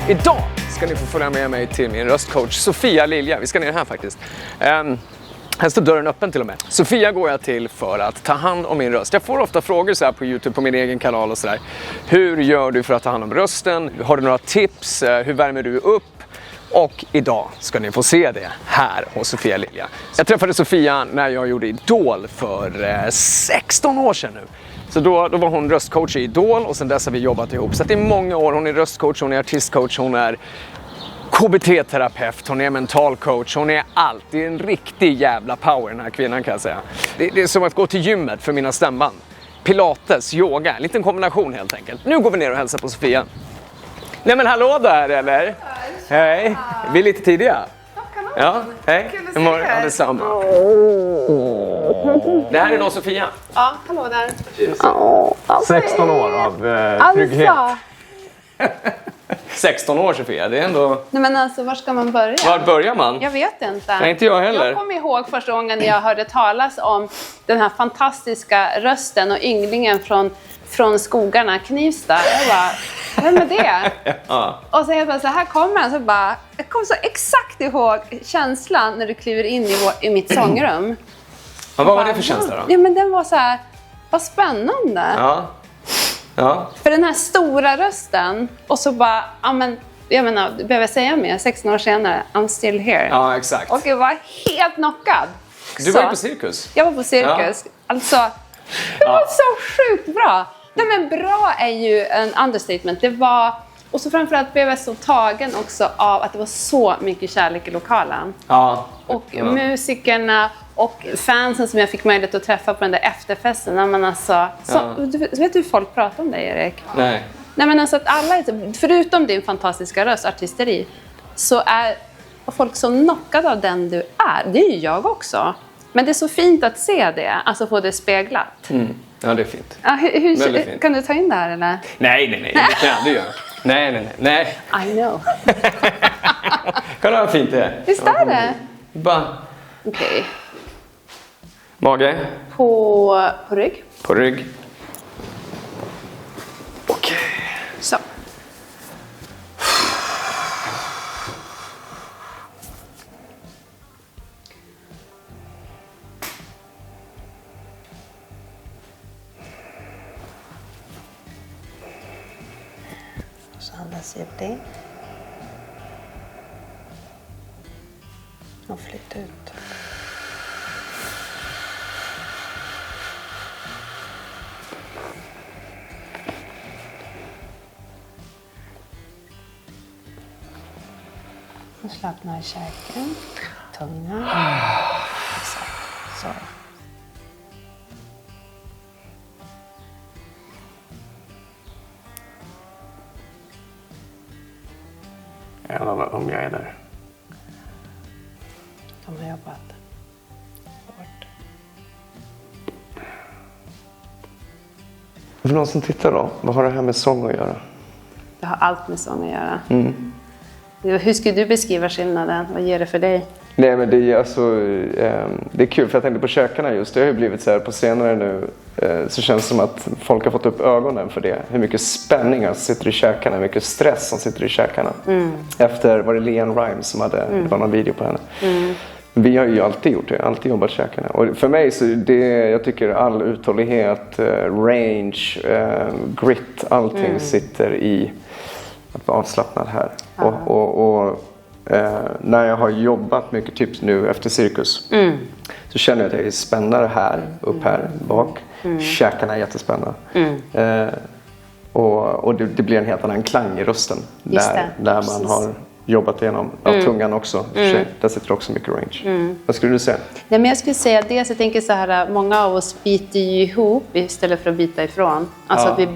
Idag ska ni få följa med mig till min röstcoach Sofia Lilja. Vi ska ner här faktiskt. Här står dörren öppen till och med. Sofia går jag till för att ta hand om min röst. Jag får ofta frågor så här på YouTube, på min egen kanal och sådär. Hur gör du för att ta hand om rösten? Har du några tips? Hur värmer du upp? Och idag ska ni få se det här hos Sofia Lilja. Jag träffade Sofia när jag gjorde Idol för 16 år sedan nu. Så då var hon röstcoach i Idol och sen dess har vi jobbat ihop. Så det är många år. Hon är röstcoach, hon är artistcoach, hon är KBT-terapeut, hon är mentalcoach, hon är allt. Det är en riktig jävla power den här kvinnan kan jag säga. Det är som att gå till gymmet för mina stämband. Pilates, yoga, en liten kombination helt enkelt. Nu går vi ner och hälsar på Sofia. Nej men hallå där eller? Hej, vi är lite tidiga. Ja, hej. Kul att se er. Ja, detsamma. Det här är då Sofia. Ja, hallå där. 16 år av trygghet. 16 år Sofia, det är ändå... Nej men alltså, var ska man börja? Var börjar man? Jag vet inte. Nej, inte jag heller. Jag kommer ihåg första gången jag hörde talas om den här fantastiska rösten och ynglingen från skogarna, Knivsta. Jag bara, vem är det? Ja. Och så helt plötsligt, så här kommer han. Så bara, jag kommer så exakt ihåg känslan när du kliver in i mitt sångrum. Ja, vad var det för känsla då? Ja men den var så här, vad spännande. Ja. Ja. För den här stora rösten och så bara, ja men, jag menar, behöver jag säga mer? 16 år senare, I'm still here. Ja, exakt. Och jag var helt knockad. Du var ju på cirkus. Jag var på cirkus. Ja. Alltså, det var så sjukt bra. Nej men bra är ju en understatement. Det var, och så framförallt blev jag så tagen också av att det var så mycket kärlek i lokalen. Ja. Och musikerna och fansen som jag fick möjlighet att träffa på den där efterfesten. När man alltså, du vet hur folk pratar om dig, Erik? Nej. Nej men alltså att alla, förutom din fantastiska röst, artisteri, så är folk så knockade av den du är. Det är ju jag också. Men det är så fint att se det, alltså få det speglat. Mm. Ja, det är fint. Ja, Väldigt fint. Kan du ta in det här eller? Nej, det kan jag aldrig göra. Nej. I know. Kolla vad fint det är. Visst är det? Bara. Okej. Mage. På rygg. På rygg. Okej. Så. Så andas ut in. Och flytta ut. Och slappna i käken, tungan. Exakt, så. Eller om jag är där. De har jobbat hårt. För någon som tittar då, vad har det här med sång att göra? Det har allt med sång att göra. Hur skulle du beskriva skillnaden? Vad ger det för dig? Nej men det är alltså, det är kul för jag tänkte på kökarna just. Det har ju blivit så här på senare nu så känns det som att folk har fått upp ögonen för det. Hur mycket spänningar som sitter i kökarna, hur mycket stress som sitter i kökarna. Efter var det LeAnn Rimes som hade, det var någon video på henne. Vi har ju alltid gjort det, alltid jobbat käkarna. Och för mig så jag tycker all uthållighet, range, grit, allting sitter i att vara avslappnad här. Och när jag har jobbat mycket typ nu efter cirkus så känner jag att jag är spännare här, upp här, bak. Käkarna är jättespända. Och det blir en helt annan klang i rösten. Där man har jobbat igenom tungan också. Där sitter också mycket range. Vad skulle du säga? Nej, men jag skulle säga dels, jag tänker så här, många av oss biter ju ihop istället för att bita ifrån. Alltså att vi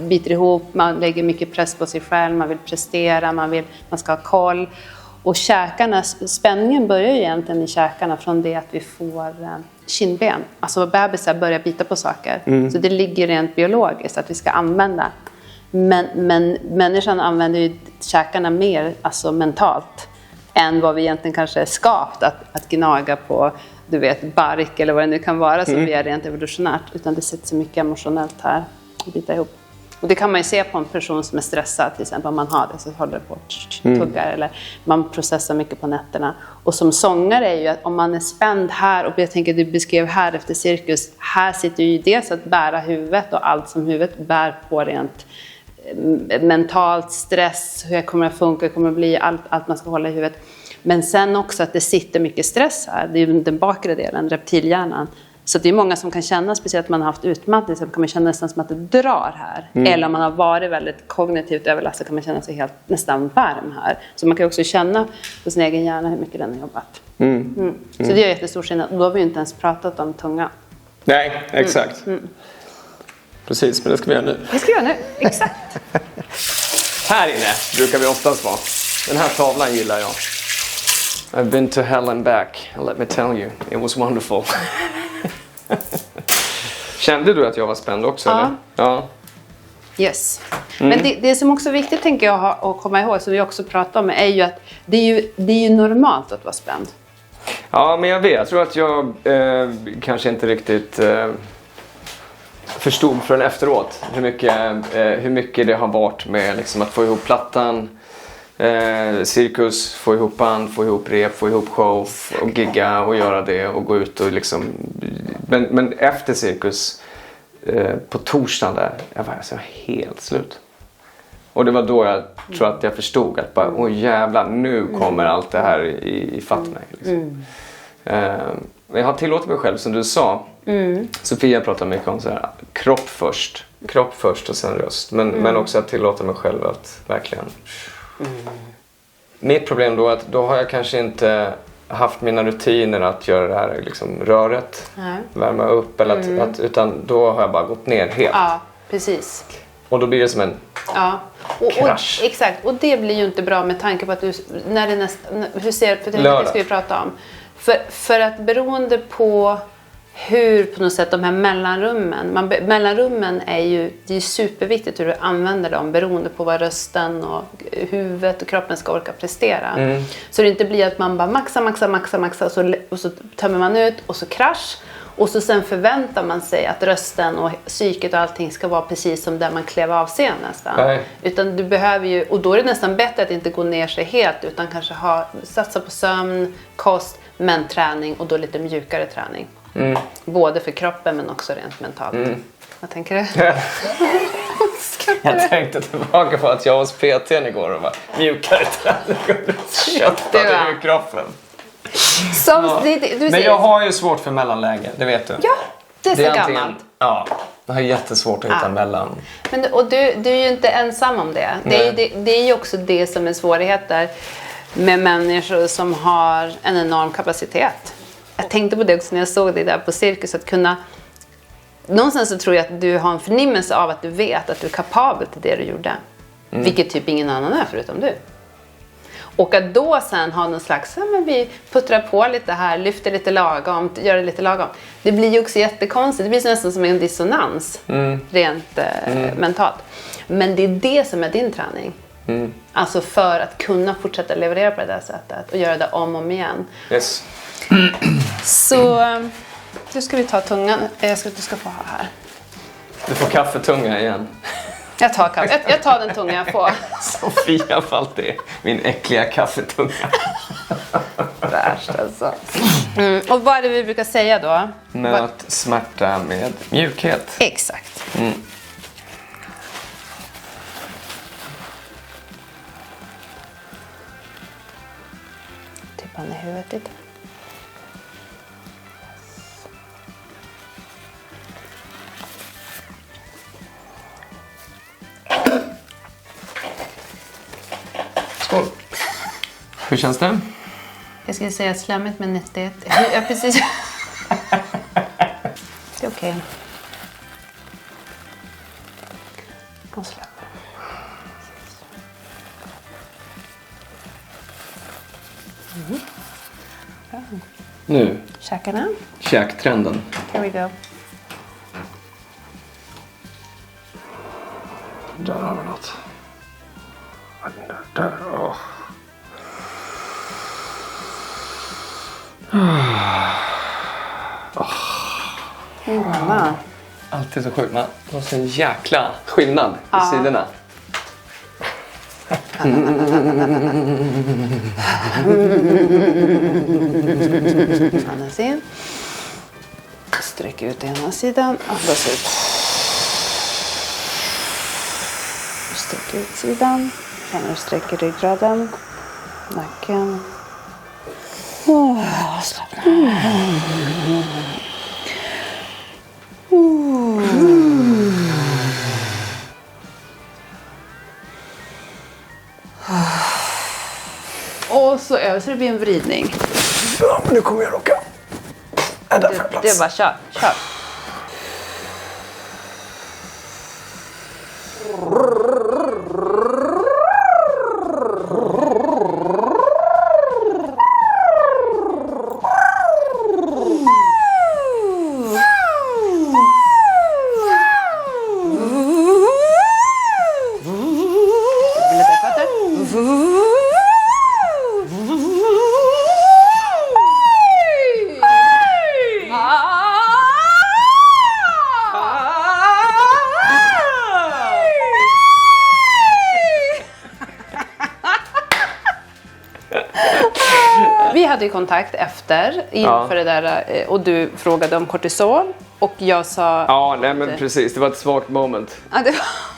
biter ihop, man lägger mycket press på sig själv, man vill prestera, man ska ha koll. Och käkarnas, spänningen börjar ju egentligen i käkarna från det att vi får kindben. Alltså bebisar börjar bita på saker. Så det ligger rent biologiskt att vi ska använda. Men människan använder ju käkarna mer alltså mentalt än vad vi egentligen kanske är skapt att gnaga på, du vet, bark eller vad det nu kan vara som vi är rent evolutionärt. Utan det sitter så mycket emotionellt här att bita ihop. Och det kan man ju se på en person som är stressad, till exempel om man har det så håller det på att tuggar eller man processar mycket på nätterna. Och som sångare är ju att om man är spänd här, och jag tänker du beskrev här efter cirkus, här sitter ju dels att bära huvudet och allt som huvudet bär på rent mentalt, stress, hur jag kommer att funka, hur det kommer att bli, allt man ska hålla i huvudet. Men sen också att det sitter mycket stress här, det är ju den bakre delen, reptilhjärnan. Så det är många som kan känna, speciellt om man har haft utmattning, så kan man känna nästan som att det drar här. Eller om man har varit väldigt kognitivt överlastad kan man känna sig helt nästan varm här. Så man kan också känna på sin egen hjärna hur mycket den har jobbat. Så det är jättestor skillnad. Och då har vi ju inte ens pratat om tunga. Nej, exakt. Precis, men det ska vi göra nu. Det ska vi göra nu, exakt. Här inne brukar vi oftast vara. Den här tavlan gillar jag. I've been to hell and back, and let me tell you, it was wonderful. Kände du att jag var spänd också? Ja. Eller? Ja. Yes. Men det som också är viktigt, tänker jag, att komma ihåg, som vi också pratar om, är ju att det är ju normalt att vara spänd. Ja, men jag vet. Jag tror att jag kanske inte riktigt förstod förrän efteråt hur mycket det har varit med liksom, att få ihop plattan, cirkus, få ihop band, få ihop rep, få ihop show och gigga och göra det och gå ut och liksom. Men efter cirkus på torsdagen där, jag var så helt slut. Och det var då jag tror att jag förstod att bara, åh jävlar, nu kommer allt det här i fatt mig. Liksom. Jag har tillåtit mig själv, som du sa. Sofia pratar mycket om så här, kropp först och sen röst. Men också att tillåta mig själv att verkligen. Mitt problem då är att då har jag kanske inte haft mina rutiner att göra det här liksom, röret, värma upp eller utan då har jag bara gått ner helt. Ja, precis. Och då blir det som en krasch. Exakt, och det blir ju inte bra med tanke på att du, när det för det ska vi prata om. För att beroende på hur på något sätt de här mellanrummen är ju, det är superviktigt hur du använder dem beroende på vad rösten och huvudet och kroppen ska orka prestera. Så det inte blir att man bara maxa och så tömmer man ut och så krasch. Och så sen förväntar man sig att rösten och psyket och allting ska vara precis som där man klev av scen nästan. Nej. Utan du behöver ju, och då är det nästan bättre att inte gå ner sig helt utan kanske satsa på sömn, kost, men träning och då lite mjukare träning. Både för kroppen men också rent mentalt. Vad tänker du? Jag tänkte tillbaka på att jag var hos PT:n igår och var mjukare träning och köttade ur kroppen. Men jag har ju svårt för mellanläge, det vet du. Ja, det är så gammalt. Ja, jag har jättesvårt att hitta mellan. Och du är ju inte ensam om det. Det är ju också det som är svårigheter med människor som har en enorm kapacitet. Jag tänkte på det också när jag såg dig där på cirkus, att kunna. Någonstans så tror jag att du har en förnimmelse av att du vet att du är kapabel till det du gjorde. Vilket typ ingen annan är förutom du. Och att då sen ha någon slags, men vi puttrar på lite här, lyfter lite lagom, gör det lite lagom. Det blir ju också jättekonstigt, det blir nästan som en dissonans rent mentalt. Men det är det som är din träning. Alltså för att kunna fortsätta leverera på det där sättet och göra det om igen. Yes. Så nu ska vi ta tungan, du ska få ha här. Du får kaffetunga igen. Jag tar den tunga jag får. Sofia fallt det. Min äckliga kaffetunga. Värst alltså. Och vad är det vi brukar säga då? Möt smärta med mjukhet. Exakt. Typ han i huvudet lite. Skål. Hur känns det? Jag skulle säga slämmigt men nyttigt. Ja, precis. Det är okej. Och släpp. Nu. Käkarna. Käktrenden. Here we go. Där har vi något. Där. Oh. alltid så sjukt. Man har så en jäkla skillnad i sidorna. Andas in. Sträck ut ena sidan. Andas ut. Sträck ut sidan. Känner du sträck i ryggraden. Nacken. Slappna. Och så över så det blir en vridning. Ja, men nu kommer jag råka. Ända för plats. Det är bara kör. Vi hade ju kontakt inför det där och du frågade om kortisol och jag sa... Ja, nej men precis. Det var ett svagt moment. Ja, det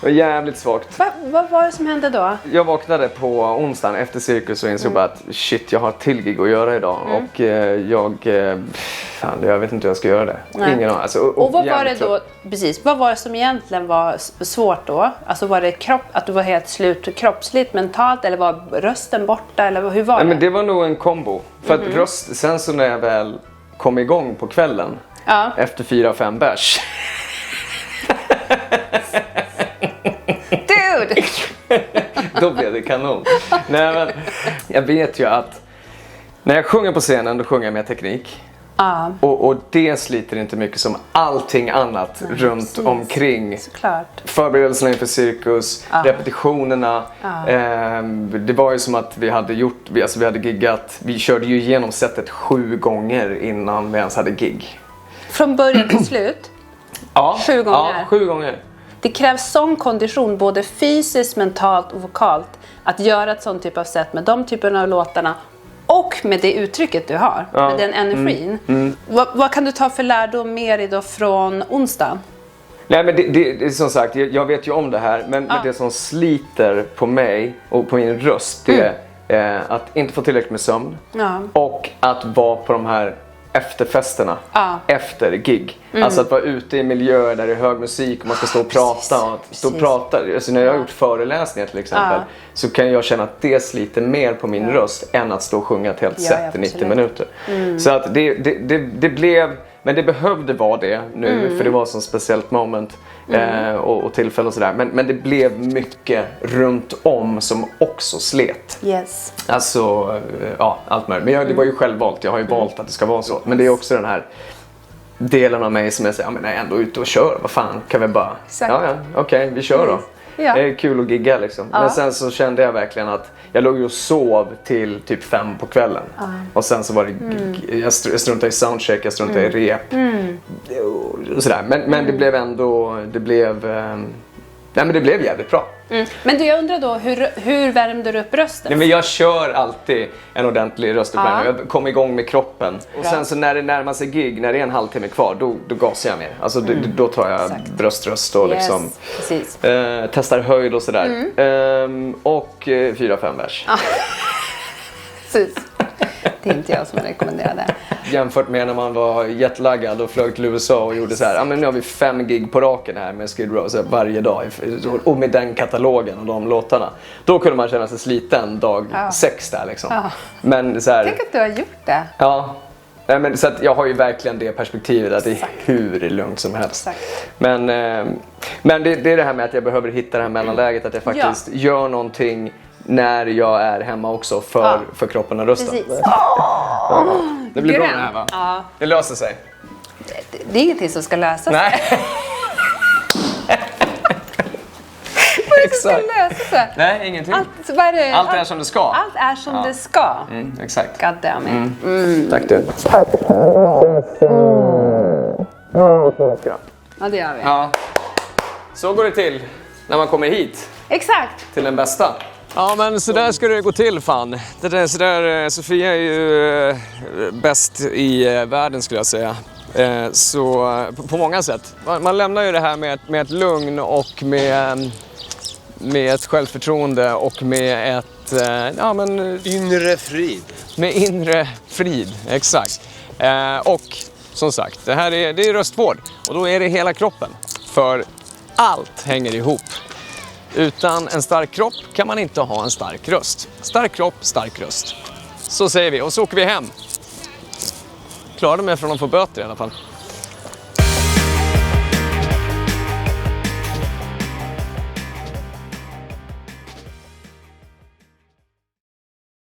var jävligt svagt. Vad var det som hände då? Jag vaknade på onsdagen efter cirkus och insåg bara att shit, jag har till gig att göra idag. Och jag vet inte hur jag ska göra det. Ingen aning. Alltså, och vad var det då, precis, vad var det som egentligen var svårt då? Alltså var det att du var helt slut kroppsligt, mentalt, eller var rösten borta, eller hur var det? Men det var nog en kombo. För att sen så när jag väl kom igång på kvällen, efter 4-5 bärs. Dude! Då blev det kanon. Nej, men jag vet ju att när jag sjunger på scenen, då sjunger jag med teknik. Och det sliter inte mycket som allting annat runt omkring. Såklart. Förberedelserna inför cirkus, repetitionerna. Det var ju som att vi hade giggat. Vi körde ju igenom setet 7 gånger innan vi ens hade gig. Från början till slut? 7 gånger? Ja, 7 gånger. Det krävs sån kondition, både fysiskt, mentalt och vokalt, att göra ett sånt typ av set med de typerna av låtarna och med det uttrycket du har, med den energin. Vad kan du ta för lärdom mer idag från onsdag? Nej, men det är som sagt, jag vet ju om det här, men det som sliter på mig och på min röst, det är att inte få tillräckligt med sömn och att vara på de här efterfesterna efter gig. Alltså att vara ute i miljöer där det är hög musik och man ska stå och prata. Alltså när jag har gjort föreläsningar till exempel så kan jag känna att det sliter mer på min röst än att stå och sjunga ett helt set i 90 minuter. Så att det blev, men det behövde vara det nu för det var så speciellt moment och tillfälle och sådär. Men det blev mycket runt om som också slet. Yes. Alltså, allt möjligt. Men det var ju självvalt. Jag har ju valt att det ska vara så. Men det är också den här delen av mig som jag säger, men jag är ändå ute och kör. Vad fan, kan vi bara... Okej, vi kör då. Ja. Det är kul att gigga liksom. Men sen så kände jag verkligen att jag låg och sov till typ 5 på kvällen. Och sen så var det jag struntade i soundcheck, jag struntade i rep. Och sådär. Men det blev ändå, det blev jävligt bra. Men jag undrar då, hur värmde du upp rösten? Nej, men jag kör alltid en ordentlig röstuppvärmning. Jag kommer igång med kroppen. Och sen så när det närmar sig gig, när det är en halvtimme kvar, då gasar jag mer. Alltså då tar jag bröströst och liksom testar höjd och sådär. Och 4-5 vers. Precis. Det är inte jag som rekommenderar det. Jämfört med när man var jetlaggad och flög till USA och gjorde så här. Men nu har vi 5 gig på raken här med Skid Row varje dag. Och med den katalogen och de låtarna. Då kunde man känna sig sliten dag 6 där liksom. Men så här, tänk att du har gjort det. Ja. Nej, men, så att jag har ju verkligen det perspektivet att det är hur lugnt som helst. Men det är det här med att jag behöver hitta det här mellanläget. Att jag faktiskt gör någonting när jag är hemma också för kroppen och rösten. Det blir bra det här, va? Ja. Det löser sig. Det är ingenting som ska lösa sig. Nej. Vad är det som ska lösa sig? Nej, ingenting. Allt är som det ska. Allt är som det ska. Exakt. God damn it. Tack du. Ja, det gör vi. Ja. Så går det till när man kommer hit Exakt. till den bästa. Ja, men så där ska det gå till, fan. Sofia är ju bäst i världen, skulle jag säga. Så på många sätt. Man lämnar ju det här med ett lugn och med ett självförtroende och med ett... Inre frid. Med inre frid, exakt. Och som sagt, det är röstvård. Och då är det hela kroppen. För allt hänger ihop. Utan en stark kropp kan man inte ha en stark röst. Stark kropp, stark röst. Så säger vi. Och så åker vi hem. Klarade mig från att få böter i alla fall.